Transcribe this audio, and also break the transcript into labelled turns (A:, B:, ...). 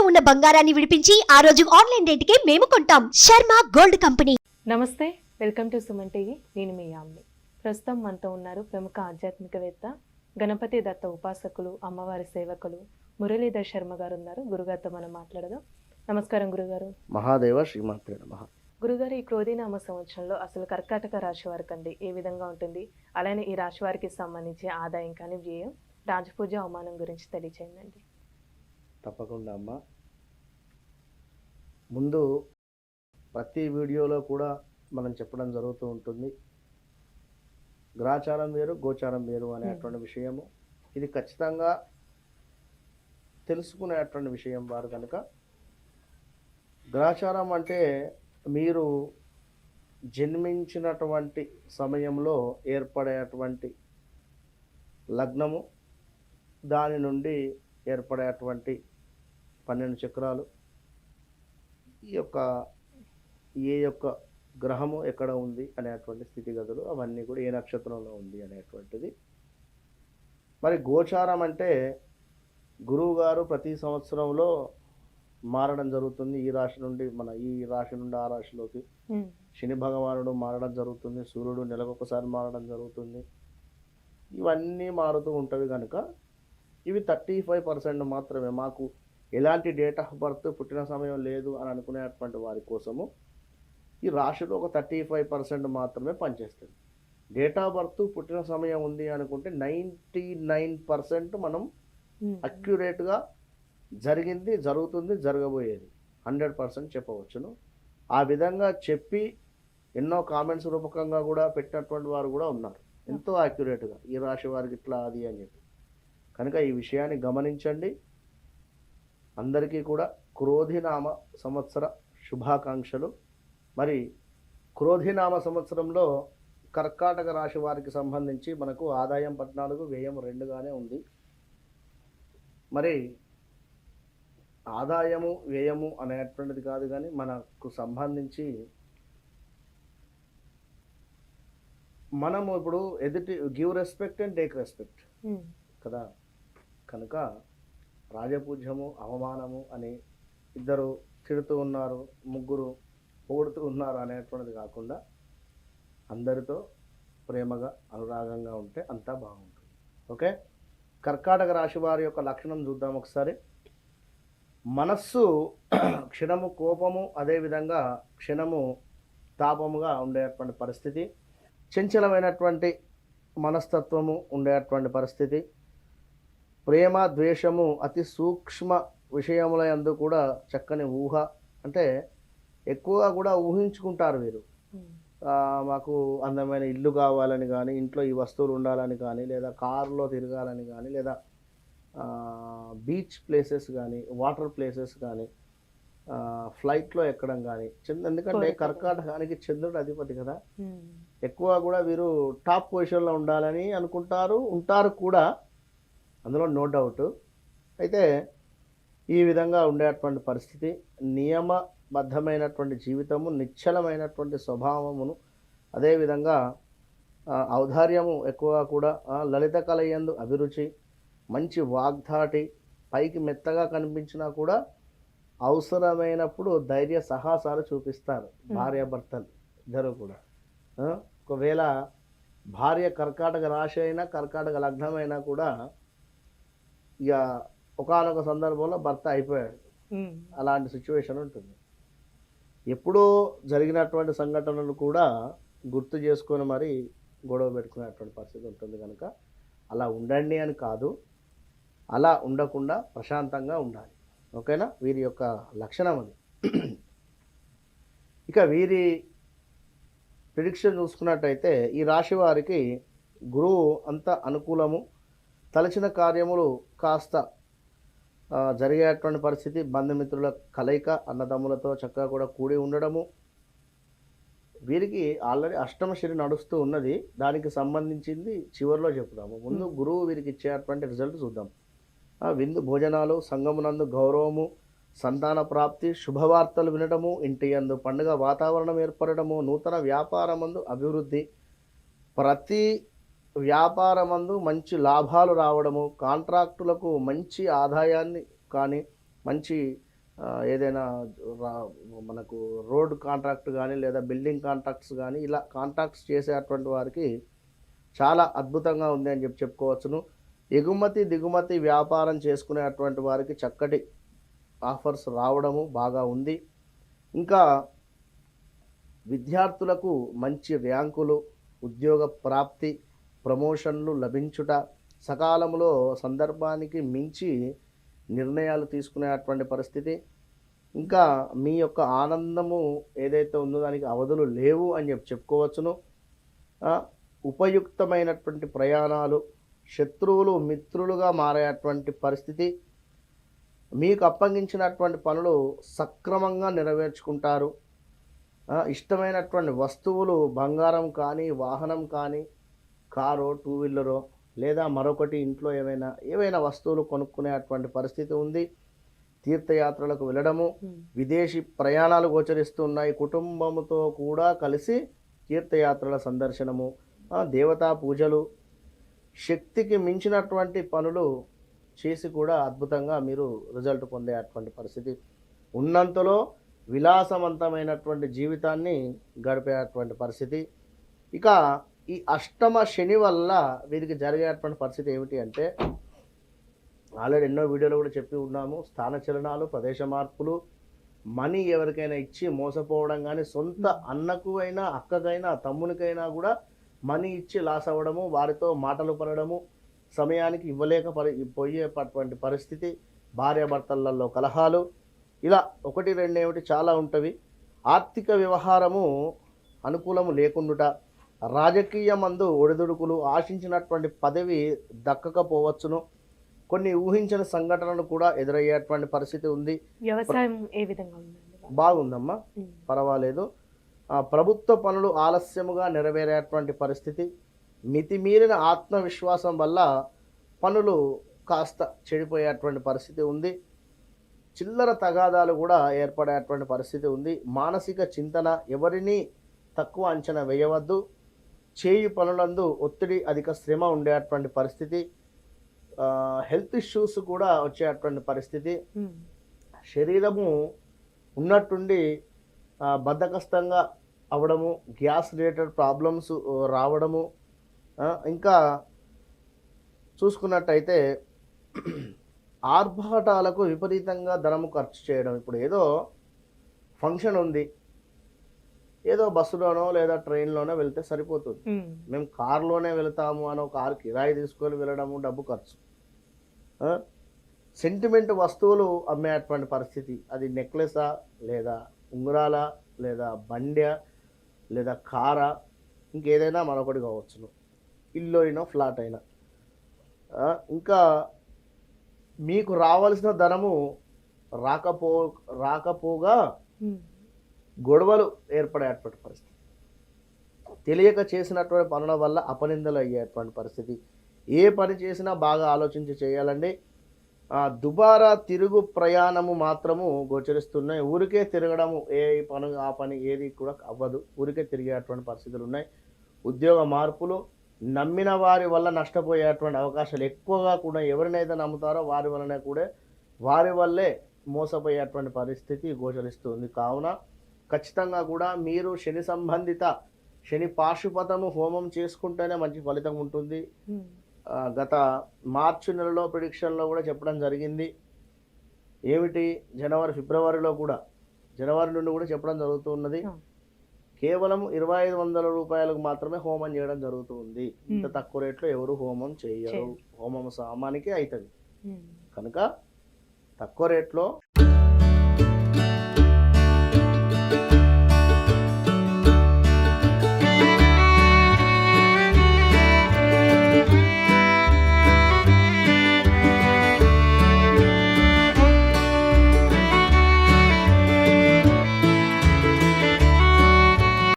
A: ఉన్న బంగారాన్ని విడిపించి ఆ రోజు ఆన్లైన్ రేటుకే మేము కొంటాం. Sharma gold company.
B: నమస్తే, వెల్కమ్ టు సుమన్ టీవీ. నేను మీ యామ్ని. ప్రస్తుతం మనతో ఉన్నారు ప్రముఖ ఆధ్యాత్మికవేత్త, గణపతి దత్త ఉపాసకులు, అమ్మవారి సేవకులు మురళీధర్ శర్మ గారు ఉన్నారు. గురుగారితో మనం మాట్లాడదాం. నమస్కారం గురుగారు.
C: మహాదేవ శ్రీమాత్రే నమః.
B: గురుగారు, ఈ క్రోధినామ సంవత్సరంలో అసలు కర్కాటక రాశి వారికి అండి ఏ విధంగా ఉంటుంది, అలానే ఈ రాశి వారికి సంబంధించి ఆదాయం కానీ వ్యయం, రాజపూజ అవమానం గురించి తెలియచేయండి.
C: తప్పకుండా అమ్మ. ముందు ప్రతి వీడియోలో కూడా మనం చెప్పడం జరుగుతూ ఉంటుంది, గ్రహచారం వేరు గోచారం వేరు అనేటువంటి విషయము. ఇది ఖచ్చితంగా తెలుసుకునేటువంటి విషయం వారు కనుక. గ్రహచారం అంటే మీరు జన్మించినటువంటి సమయంలో ఏర్పడేటువంటి లగ్నము, దాని నుండి ఏర్పడేటువంటి 12 చక్రాలు, ఈ యొక్క ఏ యొక్క గ్రహము ఎక్కడ ఉంది అనేటువంటి స్థితిగతులు, అవన్నీ కూడా ఏ నక్షత్రంలో ఉంది అనేటువంటిది. మరి గోచారం అంటే గురువు గారు ప్రతి సంవత్సరంలో మారడం జరుగుతుంది. ఈ రాశి నుండి ఆ రాశిలోకి శని భగవానుడు మారడం జరుగుతుంది. సూర్యుడు నెలకొకసారి మారడం జరుగుతుంది. ఇవన్నీ మారుతూ ఉంటవి కనుక ఇవి 35% మాత్రమే. మాకు ఎలాంటి డేట్ ఆఫ్ బర్త్ పుట్టిన సమయం లేదు అని అనుకునేటువంటి వారి కోసము ఈ రాశిలో ఒక 35% మాత్రమే పనిచేస్తుంది. డేట్ ఆఫ్ బర్త్ పుట్టిన సమయం ఉంది అనుకుంటే 99% మనం అక్యురేట్గా జరిగింది, జరుగుతుంది, జరగబోయేది 100% చెప్పవచ్చును. ఆ విధంగా చెప్పి ఎన్నో కామెంట్స్ రూపకంగా కూడా పెట్టినటువంటి వారు కూడా ఉన్నారు, ఎంతో యాక్యురేట్గా ఈ రాశి వారికి ఇట్లా అది అని చెప్పి. కనుక ఈ విషయాన్ని గమనించండి. అందరికీ కూడా క్రోధినామ సంవత్సర శుభాకాంక్షలు. మరి క్రోధినామ సంవత్సరంలో కర్కాటక రాశి వారికి సంబంధించి మనకు ఆదాయం 14, వ్యయం 2గానే ఉంది. మరి ఆదాయము వ్యయము అనేటువంటిది కాదు, కానీ మనకు సంబంధించి మనము ఇప్పుడు ఎదుటి give respect and take respect కదా. కనుక రాజపూజ్యము అవమానము అని ఇద్దరు తిడుతూ ఉన్నారు, ముగ్గురు పొగుడుతూ ఉన్నారు అనేటువంటిది కాకుండా అందరితో ప్రేమగా అనురాగంగా ఉంటే అంతా బాగుంటుంది. ఓకే. కర్కాటక రాశి వారి యొక్క లక్షణం చూద్దాం ఒకసారి. మనస్సు క్షణము కోపము, అదేవిధంగా క్షణము తాపముగా ఉండేటువంటి పరిస్థితి, చంచలమైనటువంటి మనస్తత్వము ఉండేటువంటి పరిస్థితి, ప్రేమ ద్వేషము అతి సూక్ష్మ విషయముల యందు కూడా చక్కని ఊహ, అంటే ఎక్కువగా కూడా ఊహించుకుంటారు వీరు. మాకు అందమైన ఇల్లు కావాలని కానీ, ఇంట్లో ఈ వస్తువులు ఉండాలని కానీ, లేదా కారులో తిరగాలని కానీ, లేదా బీచ్ ప్లేసెస్ కానీ, వాటర్ ప్లేసెస్ కానీ, ఫ్లైట్లో ఎక్కడం కానీ. ఎందుకంటే కర్కాటకానికి చంద్రుడు అధిపతి కదా. ఎక్కువ కూడా వీరు టాప్ పొజిషన్లో ఉండాలని అనుకుంటారు, ఉంటారు కూడా, అందులో నో డౌట్. అయితే ఈ విధంగా ఉండేటువంటి పరిస్థితి, నియమబద్ధమైనటువంటి జీవితము, నిశ్చలమైనటువంటి స్వభావమును, అదేవిధంగా ఔదార్యము ఎక్కువగా కూడా, లలిత కళయందు అభిరుచి, మంచి వాగ్ధాటి, పైకి మెత్తగా కనిపించినా కూడా అవసరమైనప్పుడు ధైర్య సాహసాలు చూపిస్తారు భార్యాభర్తలు ఇద్దరు కూడా. ఒకవేళ భార్య కర్కాటక రాశి అయినా, కర్కాటక లగ్నం అయినా కూడా ఇక ఒకానొక సందర్భంలో భర్త అయిపోయాడు, అలాంటి సిచ్యువేషన్ ఉంటుంది. ఎప్పుడో జరిగినటువంటి సంఘటనలు కూడా గుర్తు చేసుకొని మరి గొడవ పెట్టుకునేటువంటి పరిస్థితి ఉంటుంది. కనుక అలా ఉండండి అని కాదు, అలా ఉండకుండా ప్రశాంతంగా ఉండాలి. ఓకేనా. వీరి యొక్క లక్షణం అది. ఇక వీరి ప్రిడిక్షన్ చూసుకున్నట్టయితే ఈ రాశి వారికి గురువు అంత అనుకూలము, తలచిన కార్యములు కాస్త జరిగేటువంటి పరిస్థితి, బంధుమిత్రుల కలయిక, అన్నదమ్ములతో చక్కగా కూడా కూడి ఉండడము. వీరికి ఆల్రెడీ అష్టమ శని నడుస్తూ ఉన్నది, దానికి సంబంధించింది చివరిలో చెప్తాము. ముందు గురువు వీరికి ఇచ్చేటువంటి రిజల్ట్ చూద్దాం. విందు భోజనాలు, సంగమునందు గౌరవము, సంతాన ప్రాప్తి, శుభవార్తలు వినడము, ఇంటి యందు పండుగ వాతావరణం ఏర్పడము, నూతన వ్యాపారమందు అభివృద్ధి, ప్రతి వ్యాపారమందు మంచి లాభాలు రావడము, కాంట్రాక్టులకు మంచి ఆదాయాన్ని కానీ, మంచి ఏదైనా రా- మనకు రోడ్ కాంట్రాక్ట్ కానీ లేదా బిల్డింగ్ కాంట్రాక్ట్స్ కానీ ఇలా కాంట్రాక్ట్స్ చేసేటువంటి వారికి చాలా అద్భుతంగా ఉంది అని చెప్పుకోవచ్చును. ఎగుమతి దిగుమతి వ్యాపారం చేసుకునేటువంటి వారికి చక్కటి ఆఫర్స్ రావడము బాగా ఉంది. ఇంకా విద్యార్థులకు మంచి ర్యాంకులు, ఉద్యోగ ప్రాప్తి, ప్రమోషన్లు లభించుట, సకాలంలో సందర్భానికి మించి నిర్ణయాలు తీసుకునేటువంటి పరిస్థితి, ఇంకా మీ యొక్క ఆనందము ఏదైతే ఉందో దానికి అవధులు లేవు అని చెప్పుకోవచ్చును. ఉపయుక్తమైనటువంటి ప్రయాణాలు, శత్రువులు మిత్రులుగా మారేటువంటి పరిస్థితి, మీకు అప్పగించినటువంటి పనులు సక్రమంగా నెరవేర్చుకుంటారు. ఇష్టమైనటువంటి వస్తువులు బంగారం కానీ, వాహనం కానీ, కారో, టూ వీలరో లేదా మరొకటి ఇంట్లో ఏవైనా వస్తువులు కొనుక్కునేటువంటి పరిస్థితి ఉంది. తీర్థయాత్రలకు వెళ్ళడము, విదేశీ ప్రయాణాలు గోచరిస్తున్నాయి. కుటుంబంతో కూడా కలిసి తీర్థయాత్రల సందర్శనము, దేవతా పూజలు, శక్తికి మించినటువంటి పనులు చేసి కూడా అద్భుతంగా మీరు రిజల్ట్ పొందేటువంటి పరిస్థితి. ఉన్నంతలో విలాసవంతమైనటువంటి జీవితాన్ని గడిపేటువంటి పరిస్థితి. ఇక ఈ అష్టమ శని వల్ల వీరికి జరిగేటువంటి పరిస్థితి ఏమిటి అంటే, ఆల్రెడీ ఎన్నో వీడియోలు కూడా చెప్పి ఉన్నాము. స్థానచలనాలు, ప్రదేశ మార్పులు, మనీ ఎవరికైనా ఇచ్చి మోసపోవడం కానీ, సొంత అన్నకు అయినా అక్కకైనా తమ్మునికైనా కూడా మనీ ఇచ్చి లాస్ అవ్వడము, వారితో మాటలు పడడము, సమయానికి పోయేటువంటి పరిస్థితి, భార్యాభర్తలలో కలహాలు, ఇలా ఒకటి రెండు ఏమిటి చాలా ఉంటవి. ఆర్థిక వ్యవహారము అనుకూలము లేకుండుట, రాజకీయమందు ఒడిదుడుకులు, ఆశించినటువంటి పదవి దక్కకపోవచ్చును, కొన్ని ఊహించిన సంఘటనలు కూడా ఎదురయ్యేటువంటి పరిస్థితి ఉంది.
B: వ్యవసాయం ఏ విధంగా ఉందండి?
C: బాగుందమ్మా, పర్వాలేదు. ప్రభుత్వ పనులు ఆలస్యముగా నెరవేరేటువంటి పరిస్థితి, మితిమీరిన ఆత్మవిశ్వాసం వల్ల పనులు కాస్త చెడిపోయేటువంటి పరిస్థితి ఉంది. చిల్లర తగాదాలు కూడా ఏర్పడేటువంటి పరిస్థితి ఉంది. మానసిక చింతన, ఎవరిని తక్కువ అంచనా వేయవద్దు. చేయి పనులందు ఒత్తిడి, అధిక శ్రమ ఉండేటువంటి పరిస్థితి, హెల్త్ ఇష్యూస్ కూడా వచ్చేటువంటి పరిస్థితి, శరీరము ఉన్నట్టుండి బద్ధకస్తంగా అవడము, గ్యాస్ రిలేటెడ్ ప్రాబ్లమ్స్ రావడము, ఇంకా చూసుకున్నట్టయితే ఆర్భాటాలకు విపరీతంగా ధనము ఖర్చు చేయడం. ఇప్పుడు ఏదో ఫంక్షన్ ఉంది, ఏదో బస్సులోనో లేదా ట్రైన్లోనో వెళ్తే సరిపోతుంది. మేము కారులోనే వెళ్తాము అనో కారు కిరాయి తీసుకొని వెళ్ళడము, డబ్బు ఖర్చు. సెంటిమెంట్ వస్తువులు అమ్మేటువంటి పరిస్థితి, అది నెక్లెసా లేదా ఉంగరాల లేదా బండ్య లేదా కారా, ఇంకేదైనా మరొకటి కావచ్చును, ఇల్లు అయినా ఫ్లాట్ అయినా. ఇంకా మీకు రావాల్సిన ధనము రాకపోగా గొడవలు ఏర్పడేటువంటి పరిస్థితి, తెలియక చేసినటువంటి పనుల వల్ల అపనిందలు అయ్యేటువంటి పరిస్థితి. ఏ పని చేసినా బాగా ఆలోచించి చేయాలండి. దుబారా తిరుగు ప్రయాణము మాత్రము గోచరిస్తున్నాయి. ఊరికే తిరగడము, ఏ పని ఆ పని ఏది కూడా అవ్వదు, ఊరికే తిరిగేటువంటి పరిస్థితులు ఉన్నాయి. ఉద్యోగ మార్పులు, నమ్మిన వారి వల్ల నష్టపోయేటువంటి అవకాశాలు ఎక్కువగా కూడా, ఎవరినైతే నమ్ముతారో వారి వల్లే మోసపోయేటువంటి పరిస్థితి గోచరిస్తుంది. కావున ఖచ్చితంగా కూడా మీరు శని పాశుపతము హోమం చేసుకుంటేనే మంచి ఫలితం ఉంటుంది. గత మార్చి నెలలో ప్రిడిక్షన్లో కూడా చెప్పడం జరిగింది. ఏమిటి, ఫిబ్రవరిలో కూడా, జనవరి నుండి కూడా చెప్పడం జరుగుతున్నది. కేవలం 2500 రూపాయలకు మాత్రమే హోమం చేయడం జరుగుతుంది. ఇంత తక్కువ రేట్లో ఎవరు హోమం చేయరు. హోమం సామానికి అవుతుంది కనుక తక్కువ రేట్లో